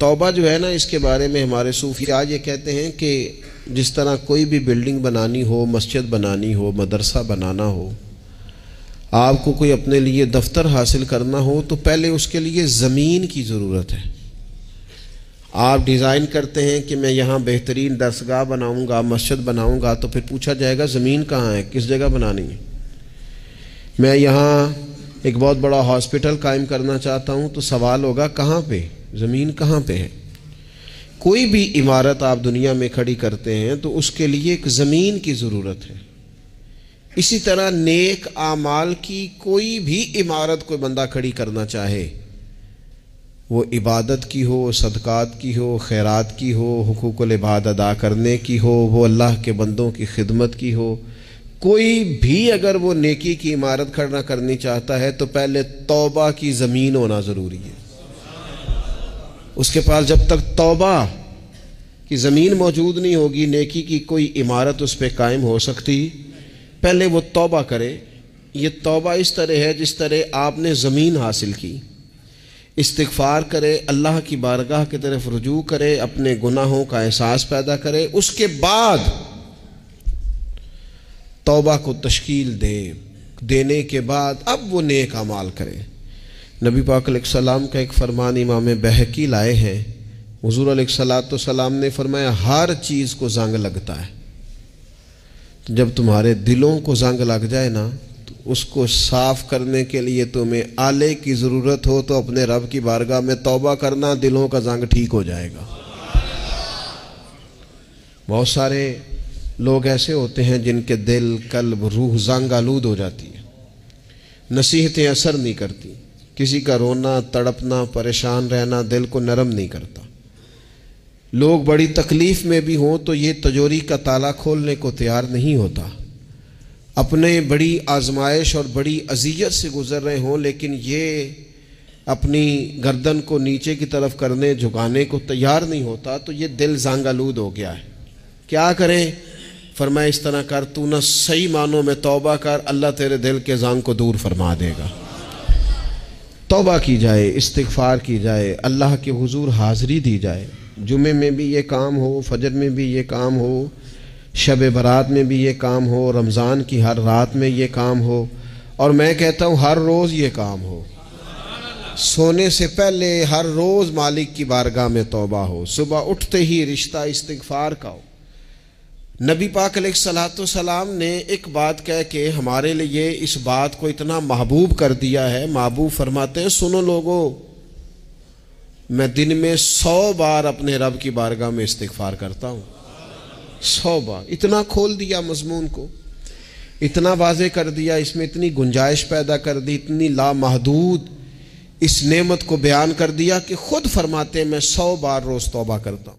توبہ جو ہے نا، اس کے بارے میں ہمارے صوفی آج یہ کہتے ہیں کہ جس طرح کوئی بھی بلڈنگ بنانی ہو، مسجد بنانی ہو، مدرسہ بنانا ہو، آپ کو کوئی اپنے لیے دفتر حاصل کرنا ہو تو پہلے اس کے لیے زمین کی ضرورت ہے۔ آپ ڈیزائن کرتے ہیں کہ میں یہاں بہترین درسگاہ بناؤں گا، مسجد بناؤں گا، تو پھر پوچھا جائے گا زمین کہاں ہے، کس جگہ بنانی ہے۔ میں یہاں ایک بہت بڑا ہاسپٹل قائم کرنا چاہتا ہوں تو سوال ہوگا کہاں پہ، زمین کہاں پہ ہے۔ کوئی بھی عمارت آپ دنیا میں کھڑی کرتے ہیں تو اس کے لیے ایک زمین کی ضرورت ہے۔ اسی طرح نیک اعمال کی کوئی بھی عمارت کوئی بندہ کھڑی کرنا چاہے، وہ عبادت کی ہو، صدقات کی ہو، خیرات کی ہو، حقوق العباد ادا کرنے کی ہو، وہ اللہ کے بندوں کی خدمت کی ہو، کوئی بھی اگر وہ نیکی کی عمارت کھڑا کرنی چاہتا ہے تو پہلے توبہ کی زمین ہونا ضروری ہے۔ اس کے پاس جب تک توبہ کی زمین موجود نہیں ہوگی، نیکی کی کوئی عمارت اس پہ قائم ہو سکتی۔ پہلے وہ توبہ کرے۔ یہ توبہ اس طرح ہے جس طرح آپ نے زمین حاصل کی، استغفار کرے، اللہ کی بارگاہ کی طرف رجوع کرے، اپنے گناہوں کا احساس پیدا کرے، اس کے بعد توبہ کو تشکیل دینے کے بعد اب وہ نیک اعمال کرے۔ نبی پاک علیہ السلام کا ایک فرمان امام بہقی لائے ہیں، حضور علیہ السلام نے فرمایا ہر چیز کو زنگ لگتا ہے، جب تمہارے دلوں کو زنگ لگ جائے نا تو اس کو صاف کرنے کے لیے تمہیں آلے کی ضرورت ہو تو اپنے رب کی بارگاہ میں توبہ کرنا، دلوں کا زنگ ٹھیک ہو جائے گا۔ بہت سارے لوگ ایسے ہوتے ہیں جن کے دل، قلب، روح زنگ آلود ہو جاتی ہے، نصیحتیں اثر نہیں کرتی، کسی کا رونا، تڑپنا، پریشان رہنا دل کو نرم نہیں کرتا۔ لوگ بڑی تکلیف میں بھی ہوں تو یہ تجوری کا تالا کھولنے کو تیار نہیں ہوتا، اپنے بڑی آزمائش اور بڑی اذیت سے گزر رہے ہوں لیکن یہ اپنی گردن کو نیچے کی طرف کرنے، جھکانے کو تیار نہیں ہوتا، تو یہ دل زنگ آلود ہو گیا ہے۔ کیا کریں؟ فرمایا اس طرح کر، تو نہ صحیح معنوں میں توبہ کر، اللہ تیرے دل کے زنگ کو دور فرما دے گا۔ توبہ کی جائے، استغفار کی جائے، اللہ کے حضور حاضری دی جائے، جمعے میں بھی یہ کام ہو، فجر میں بھی یہ کام ہو، شب برات میں بھی یہ کام ہو، رمضان کی ہر رات میں یہ کام ہو، اور میں کہتا ہوں ہر روز یہ کام ہو۔ سونے سے پہلے ہر روز مالک کی بارگاہ میں توبہ ہو، صبح اٹھتے ہی رشتہ استغفار کا ہو۔ نبی پاک علیہ السلام نے ایک بات کہہ کے ہمارے لیے اس بات کو اتنا محبوب کر دیا ہے، محبوب فرماتے ہیں سنو لوگو، میں دن میں 100 بار اپنے رب کی بارگاہ میں استغفار کرتا ہوں، 100 بار۔ اتنا کھول دیا مضمون کو، اتنا واضح کر دیا، اس میں اتنی گنجائش پیدا کر دی، اتنی لامحدود اس نعمت کو بیان کر دیا کہ خود فرماتے ہیں میں 100 بار روز توبہ کرتا ہوں۔